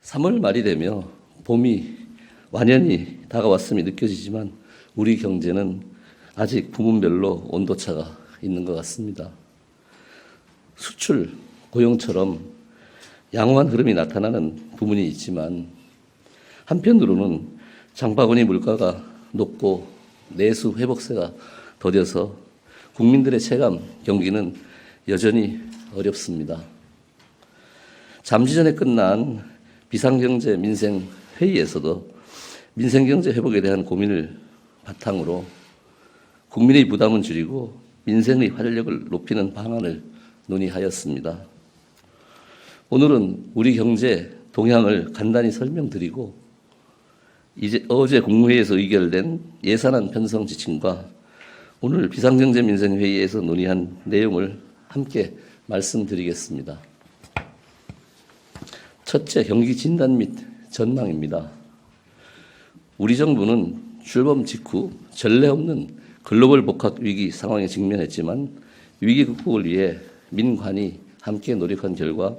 3월 말이 되며 봄이 완연히 다가왔음이 느껴지지만 우리 경제는 아직 부문별로 온도차가 있는 것 같습니다. 수출, 고용처럼 양호한 흐름이 나타나는 부분이 있지만 한편으로는 장바구니 물가가 높고 내수 회복세가 더뎌서 국민들의 체감 경기는 여전히 어렵습니다. 잠시 전에 끝난 비상경제 민생 회의에서도 민생경제 회복에 대한 고민을 바탕으로 국민의 부담은 줄이고 민생의 활력을 높이는 방안을 논의하였습니다. 오늘은 우리 경제 동향을 간단히 설명드리고 어제 국무회의에서 의결된 예산안 편성 지침과 오늘 비상경제 민생회의에서 논의한 내용을 함께 말씀드리겠습니다. 첫째, 경기 진단 및 전망입니다. 우리 정부는 출범 직후 전례 없는 글로벌 복합 위기 상황에 직면했지만 위기 극복을 위해 민관이 함께 노력한 결과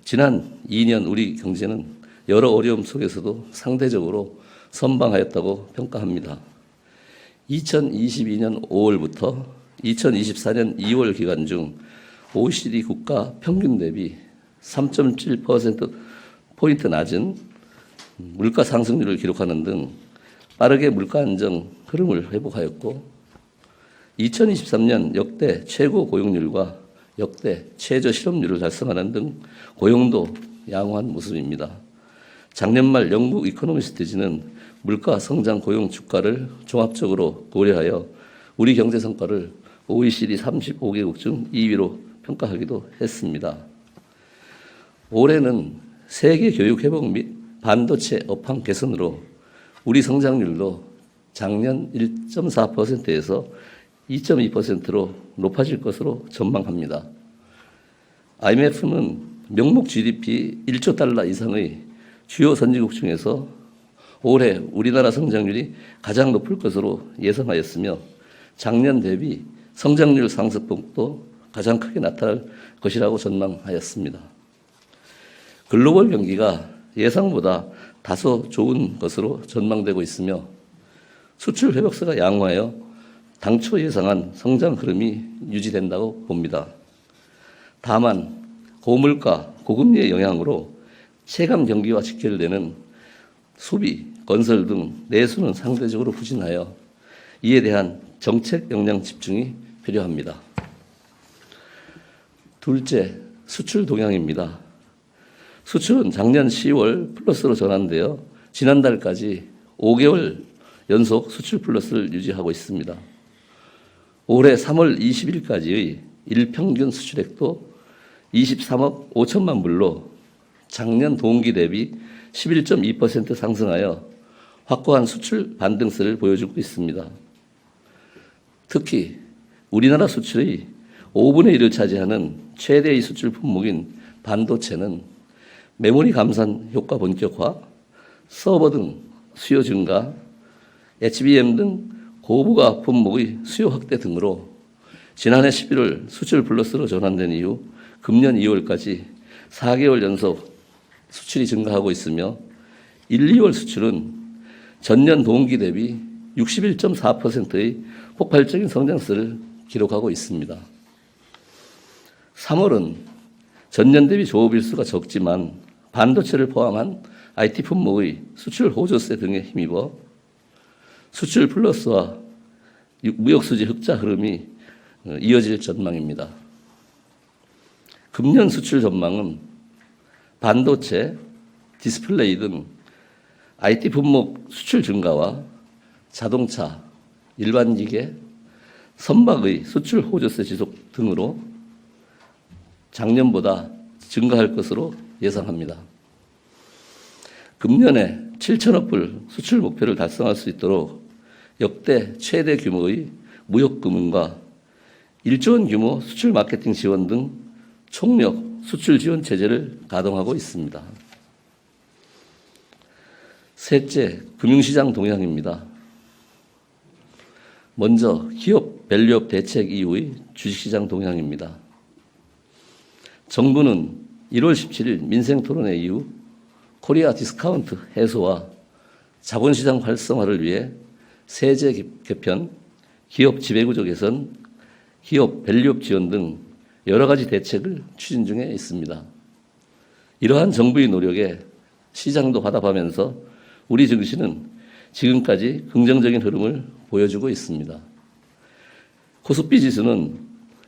지난 2년 우리 경제는 여러 어려움 속에서도 상대적으로 선방하였다고 평가합니다. 2022년 5월부터 2024년 2월 기간 중 OECD 국가 평균 대비 3.7%포인트 낮은 물가 상승률을 기록하는 등 빠르게 물가 안정 흐름을 회복하였고 2023년 역대 최고 고용률과 역대 최저 실업률을 달성하는 등 고용도 양호한 모습입니다. 작년 말 영국 이코노미스트지는 물가, 성장, 고용, 주가를 종합적으로 고려하여 우리 경제 성과를 OECD 35개국 중 2위로 평가하기도 했습니다. 올해는 세계 교육 회복 및 반도체 업황 개선으로 우리 성장률도 작년 1.4%에서 2.2%로 높아질 것으로 전망합니다. IMF는 명목 GDP 1조 달러 이상의 주요 선진국 중에서 올해 우리나라 성장률이 가장 높을 것으로 예상하였으며 작년 대비 성장률 상승폭도 가장 크게 나타날 것이라고 전망하였습니다. 글로벌 경기가 예상보다 다소 좋은 것으로 전망되고 있으며 수출 회복세가 양호하여 당초 예상한 성장 흐름이 유지된다고 봅니다. 다만 고물가, 고금리의 영향으로 체감 경기와 직결되는 소비, 건설 등 내수는 상대적으로 부진하여 이에 대한 정책 역량 집중이 필요합니다. 둘째, 수출 동향입니다. 수출은 작년 10월 플러스로 전환되어 지난달까지 5개월 연속 수출 플러스를 유지하고 있습니다. 올해 3월 20일까지의 일평균 수출액도 23억 5천만 불로 작년 동기 대비 11.2% 상승하여 확고한 수출 반등세를 보여주고 있습니다. 특히 우리나라 수출의 5분의 1을 차지하는 최대의 수출 품목인 반도체는 메모리 감산 효과 본격화, 서버 등 수요 증가, HBM 등 고부가 품목의 수요 확대 등으로 지난해 11월 수출 플러스로 전환된 이후 금년 2월까지 4개월 연속 수출이 증가하고 있으며 1, 2월 수출은 전년 동기 대비 61.4%의 폭발적인 성장세를 기록하고 있습니다. 3월은 전년 대비 조업일수가 적지만 반도체를 포함한 IT 품목의 수출 호조세 등에 힘입어 수출 플러스와 무역수지 흑자 흐름이 이어질 전망입니다. 금년 수출 전망은 반도체, 디스플레이 등 IT 품목 수출 증가와 자동차, 일반 기계, 선박의 수출 호조세 지속 등으로 작년보다 증가할 것으로 예상합니다. 금년에 7천억 불 수출 목표를 달성할 수 있도록 역대 최대 규모의 무역 금융과 1조 원 규모 수출 마케팅 지원 등 총력 수출 지원 체제를 가동하고 있습니다. 셋째, 금융시장 동향입니다. 먼저 기업 밸류업 대책 이후의 주식시장 동향입니다. 정부는 1월 17일 민생토론회 이후 코리아 디스카운트 해소와 자본시장 활성화를 위해 세제 개편, 기업 지배구조 개선, 기업 밸류업 지원 등 여러 가지 대책을 추진 중에 있습니다. 이러한 정부의 노력에 시장도 화답하면서 우리 증시는 지금까지 긍정적인 흐름을 보여주고 있습니다. 코스피 지수는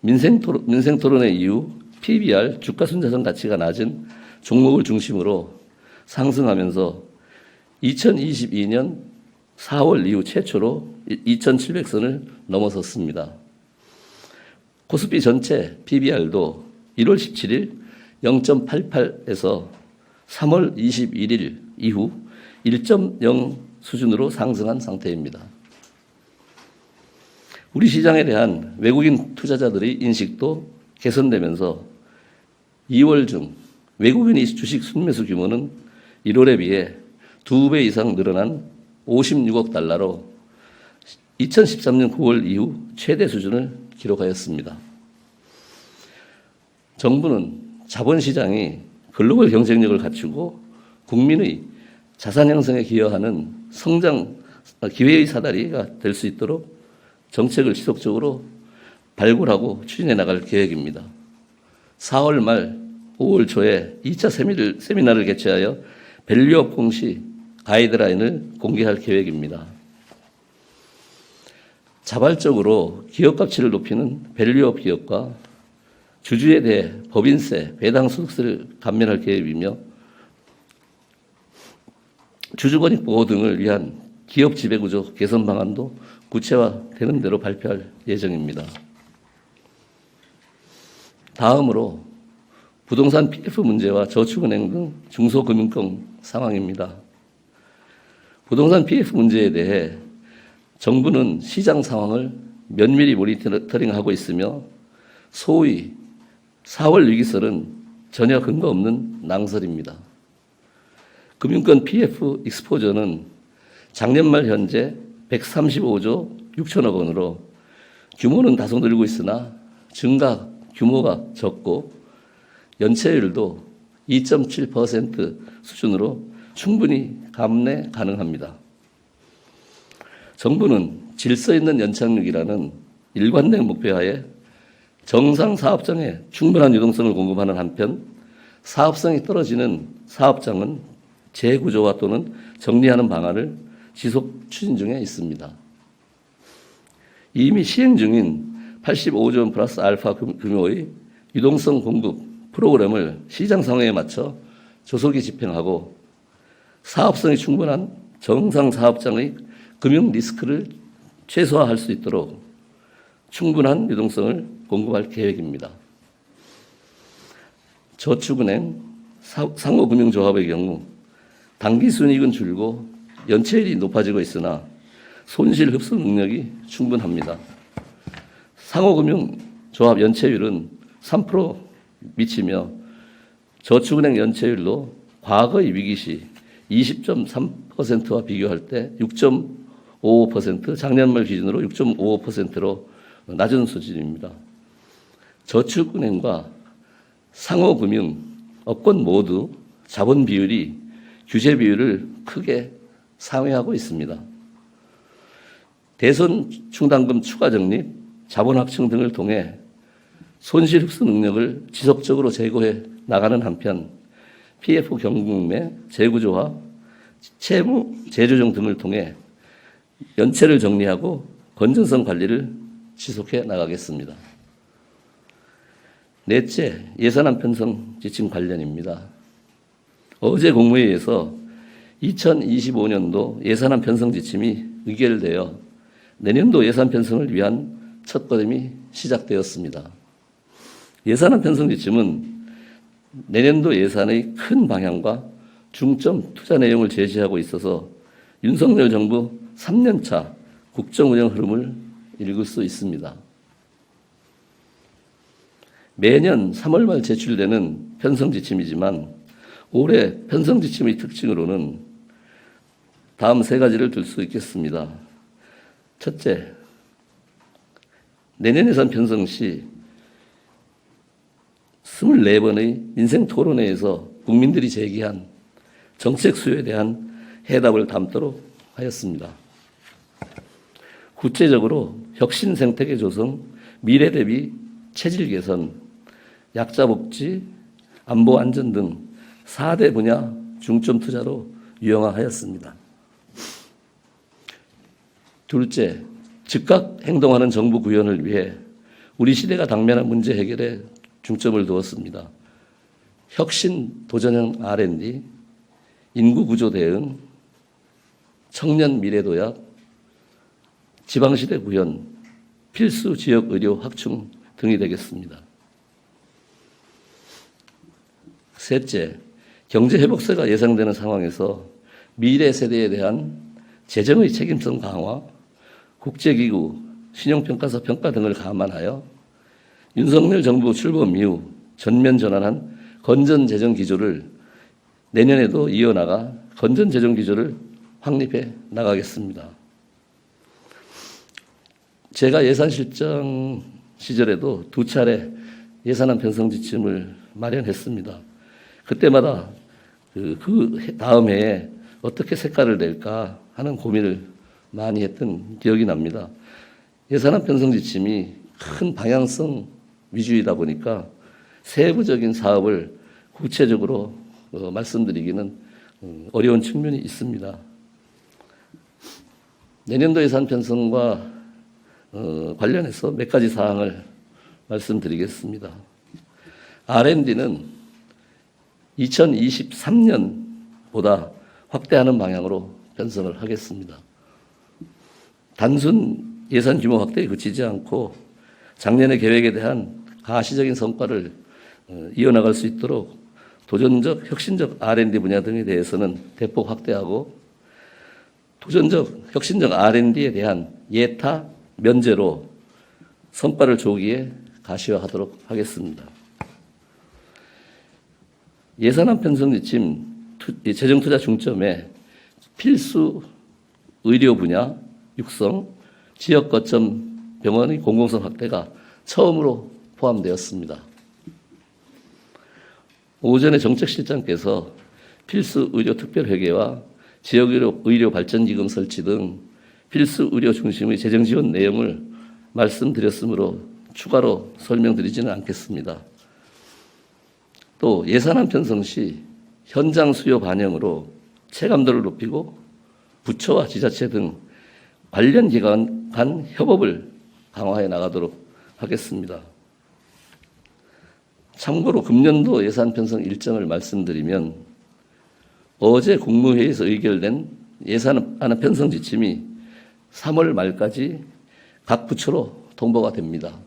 민생토론회 이후 PBR 주가순자산 가치가 낮은 종목을 중심으로 상승하면서 2022년 4월 이후 최초로 2,700선을 넘어섰습니다. 코스피 전체 PBR도 1월 17일 0.88에서 3월 21일 이후 1.0 수준으로 상승한 상태입니다. 우리 시장에 대한 외국인 투자자들의 인식도 개선되면서 2월 중 외국인의 주식 순매수 규모는 1월에 비해 2배 이상 늘어난 56억 달러로 2013년 9월 이후 최대 수준을 기록하였습니다. 정부는 자본시장이 글로벌 경쟁력을 갖추고 국민의 자산 형성에 기여하는 성장 기회의 사다리가 될 수 있도록 정책을 지속적으로 발굴하고 추진해 나갈 계획입니다. 4월 말 5월 초에 2차 세미나를 개최하여 밸류업 공시 가이드라인을 공개할 계획입니다. 자발적으로 기업 가치를 높이는 밸류업 기업과 주주에 대해 법인세, 배당 소득세를 감면할 계획이며 주주권익 보호 등을 위한 기업 지배구조 개선 방안도 구체화되는 대로 발표할 예정입니다. 다음으로 부동산 PF 문제와 저축은행 등 중소금융권 상황입니다. 부동산 PF 문제에 대해 정부는 시장 상황을 면밀히 모니터링하고 있으며 소위 4월 위기설은 전혀 근거 없는 낭설입니다. 금융권 PF 익스포저는 작년 말 현재 135조 6천억 원으로 규모는 다소 늘고 있으나 증가 규모가 적고 연체율도 2.7% 수준으로 충분히 감내 가능합니다. 정부는 질서 있는 연착륙이라는 일관된 목표하에 정상 사업장에 충분한 유동성을 공급하는 한편 사업성이 떨어지는 사업장은 재구조화 또는 정리하는 방안을 지속 추진 중에 있습니다. 이미 시행 중인 85조 원 플러스 알파 규모의 유동성 공급 프로그램을 시장 상황에 맞춰 조속히 집행하고 사업성이 충분한 정상 사업장의 금융 리스크를 최소화할 수 있도록 충분한 유동성을 공급할 계획입니다. 저축은행, 상호금융조합의 경우 당기순이익은 줄고 연체율이 높아지고 있으나 손실 흡수 능력이 충분합니다. 상호금융조합 연체율은 3% 미치며 저축은행 연체율도 과거의 위기 시 20.3%와 비교할 때 6.55%, 작년 말 기준으로 6.55%로 낮은 수준입니다. 저축은행과 상호금융, 업권 모두 자본 비율이 규제 비율을 크게 상회하고 있습니다. 대손 충당금 추가 적립, 자본 확충 등을 통해 손실 흡수 능력을 지속적으로 제고해 나가는 한편 PF 경국내 재구조화, 채무 재조정 등을 통해 연체를 정리하고 건전성 관리를 지속해 나가겠습니다. 넷째, 예산안 편성 지침 관련입니다. 어제 국무회의에서 2025년도 예산안 편성 지침이 의결되어 내년도 예산 편성을 위한 첫걸음이 시작되었습니다. 예산안 편성 지침은 내년도 예산의 큰 방향과 중점 투자 내용을 제시하고 있어서 윤석열 정부 3년차 국정운영 흐름을 읽을 수 있습니다. 매년 3월 말 제출되는 편성 지침이지만 올해 편성 지침의 특징으로는 다음 세 가지를 들 수 있겠습니다. 첫째, 내년 예산 편성 시 24번의 민생 토론회에서 국민들이 제기한 정책 수요에 대한 해답을 담도록 하였습니다. 구체적으로 혁신 생태계 조성, 미래 대비 체질 개선, 약자 복지, 안보 안전 등 4대 분야 중점 투자로 유형화하였습니다. 둘째, 즉각 행동하는 정부 구현을 위해 우리 시대가 당면한 문제 해결에 중점을 두었습니다. 혁신 도전형 R&D, 인구 구조 대응, 청년 미래 도약, 지방시대 구현, 필수 지역 의료 확충 등이 되겠습니다. 셋째, 경제 회복세가 예상되는 상황에서 미래 세대에 대한 재정의 책임성 강화, 국제기구, 신용평가서 평가 등을 감안하여 윤석열 정부 출범 이후 전면 전환한 건전재정 기조를 내년에도 이어나가 건전재정 기조를 확립해 나가겠습니다. 제가 예산실장 시절에도 2차례 예산안 편성 지침을 마련했습니다. 그때마다 그 다음 해에 어떻게 색깔을 낼까 하는 고민을 많이 했던 기억이 납니다. 예산안 편성 지침이 큰 방향성 위주이다 보니까 세부적인 사업을 구체적으로 말씀드리기는 어려운 측면이 있습니다. 내년도 예산 편성과 관련해서 몇 가지 사항을 말씀드리겠습니다. R&D는 2023년보다 확대하는 방향으로 편성을 하겠습니다. 단순 예산 규모 확대에 그치지 않고 작년의 계획에 대한 가시적인 성과를 이어나갈 수 있도록 도전적, 혁신적 R&D 분야 등에 대해서는 대폭 확대하고 도전적, 혁신적 R&D에 대한 예타, 면제로 성과를 조기에 가시화하도록 하겠습니다. 예산안 편성 지침 재정 투자 중점에 필수 의료 분야 육성, 지역 거점 병원의 공공성 확대가 처음으로 포함되었습니다. 오전에 정책실장께서 필수 의료 특별회계와 지역 의료 발전기금 설치 등 필수 의료 중심의 재정 지원 내용을 말씀드렸으므로 추가로 설명드리지는 않겠습니다. 또 예산안 편성 시 현장 수요 반영으로 체감도를 높이고 부처와 지자체 등 관련 기관 간 협업을 강화해 나가도록 하겠습니다. 참고로 금년도 예산 편성 일정을 말씀드리면 어제 국무회의에서 의결된 예산안 편성 지침이 3월 말까지 각 부처로 통보가 됩니다.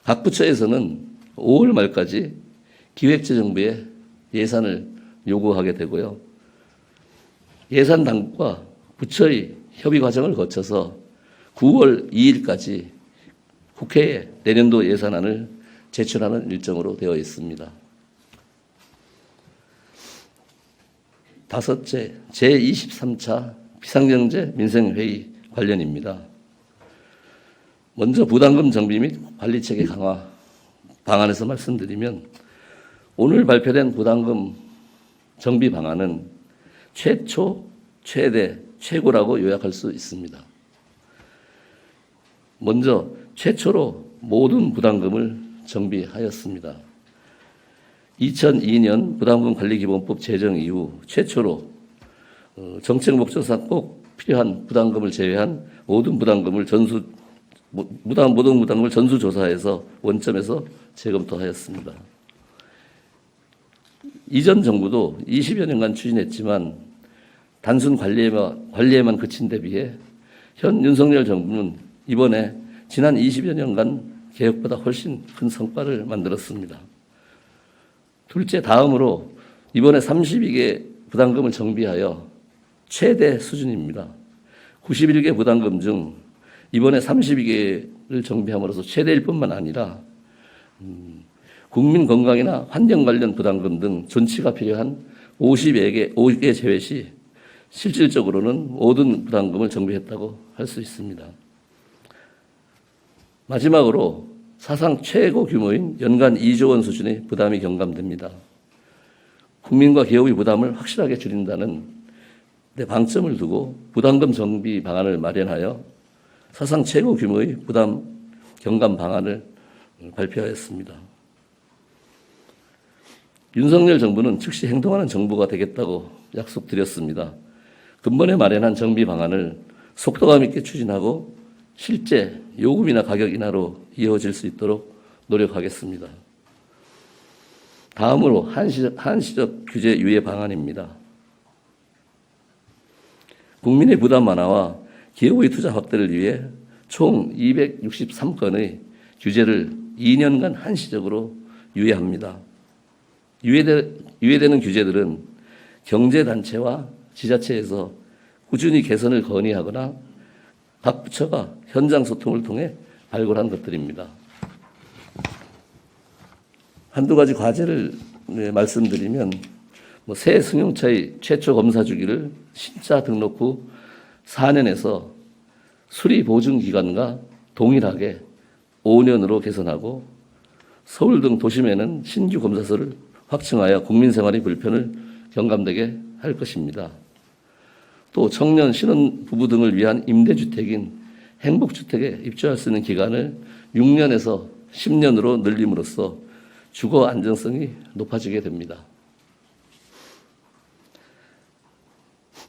각 부처에서는 5월 말까지 기획재정부에 예산을 요구하게 되고요. 예산 당국과 부처의 협의 과정을 거쳐서 9월 2일까지 국회에 내년도 예산안을 제출하는 일정으로 되어 있습니다. 다섯째, 제23차 비상경제 민생회의 관련입니다. 먼저 부담금 정비 및 관리체계 강화 방안에서 말씀드리면 오늘 발표된 부담금 정비 방안은 최초, 최대, 최고라고 요약할 수 있습니다. 먼저 최초로 모든 부담금을 정비하였습니다. 2002년 부담금 관리기본법 제정 이후 최초로 정책 목적상 꼭 필요한 부담금을 제외한 모든 부담금을 전수조사해서 원점에서 재검토하였습니다. 이전 정부도 20여 년간 추진했지만 단순 관리에만 그친 데 비해 현 윤석열 정부는 이번에 지난 20여 년간 계획보다 훨씬 큰 성과를 만들었습니다. 둘째, 다음으로 이번에 32개 부담금을 정비하여 최대 수준입니다. 91개 부담금 중 이번에 32개를 정비함으로써 최대일 뿐만 아니라 국민 건강이나 환경 관련 부담금 등 존치가 필요한 50개 제외 시 실질적으로는 모든 부담금을 정비했다고 할 수 있습니다. 마지막으로 사상 최고 규모인 연간 2조 원 수준의 부담이 경감됩니다. 국민과 기업의 부담을 확실하게 줄인다는 데 방점을 두고 부담금 정비 방안을 마련하여 사상 최고 규모의 부담 경감 방안을 발표하였습니다. 윤석열 정부는 즉시 행동하는 정부가 되겠다고 약속드렸습니다. 근본에 마련한 정비 방안을 속도감 있게 추진하고 실제 요금이나 가격 인하로 이어질 수 있도록 노력하겠습니다. 다음으로 한시적 규제 유예 방안입니다. 국민의 부담 완화와 기업의 투자 확대를 위해 총 263건의 규제를 2년간 한시적으로 유예합니다. 유예되는 규제들은 경제단체와 지자체에서 꾸준히 개선을 건의하거나 각 부처가 현장 소통을 통해 발굴한 것들입니다. 한두 가지 과제를 말씀드리면 새 승용차의 최초 검사 주기를 신차 등록 후 4년에서 수리 보증 기간과 동일하게 5년으로 개선하고 서울 등 도심에는 신규 검사소를 확충하여 국민 생활의 불편을 경감되게 할 것입니다. 또 청년, 신혼 부부 등을 위한 임대주택인 행복주택에 입주할 수 있는 기간을 6년에서 10년으로 늘림으로써 주거 안정성이 높아지게 됩니다.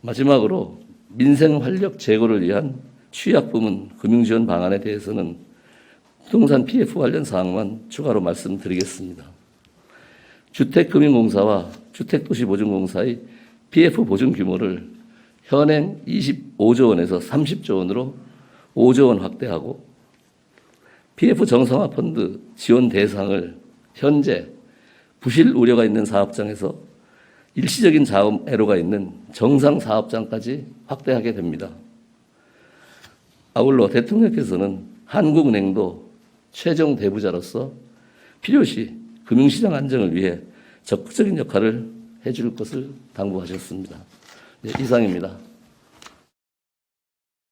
마지막으로 민생 활력 제고를 위한 취약 부문 금융지원 방안에 대해서는 부동산 PF 관련 사항만 추가로 말씀드리겠습니다. 주택금융공사와 주택도시보증공사의 PF 보증 규모를 현행 25조 원에서 30조 원으로 5조 원 확대하고 PF 정상화 펀드 지원 대상을 현재 부실 우려가 있는 사업장에서 일시적인 자금 애로가 있는 정상 사업장까지 확대하게 됩니다. 아울러 대통령께서는 한국은행도 최종 대부자로서 필요시 금융시장 안정을 위해 적극적인 역할을 해줄 것을 당부하셨습니다. 네, 이상입니다.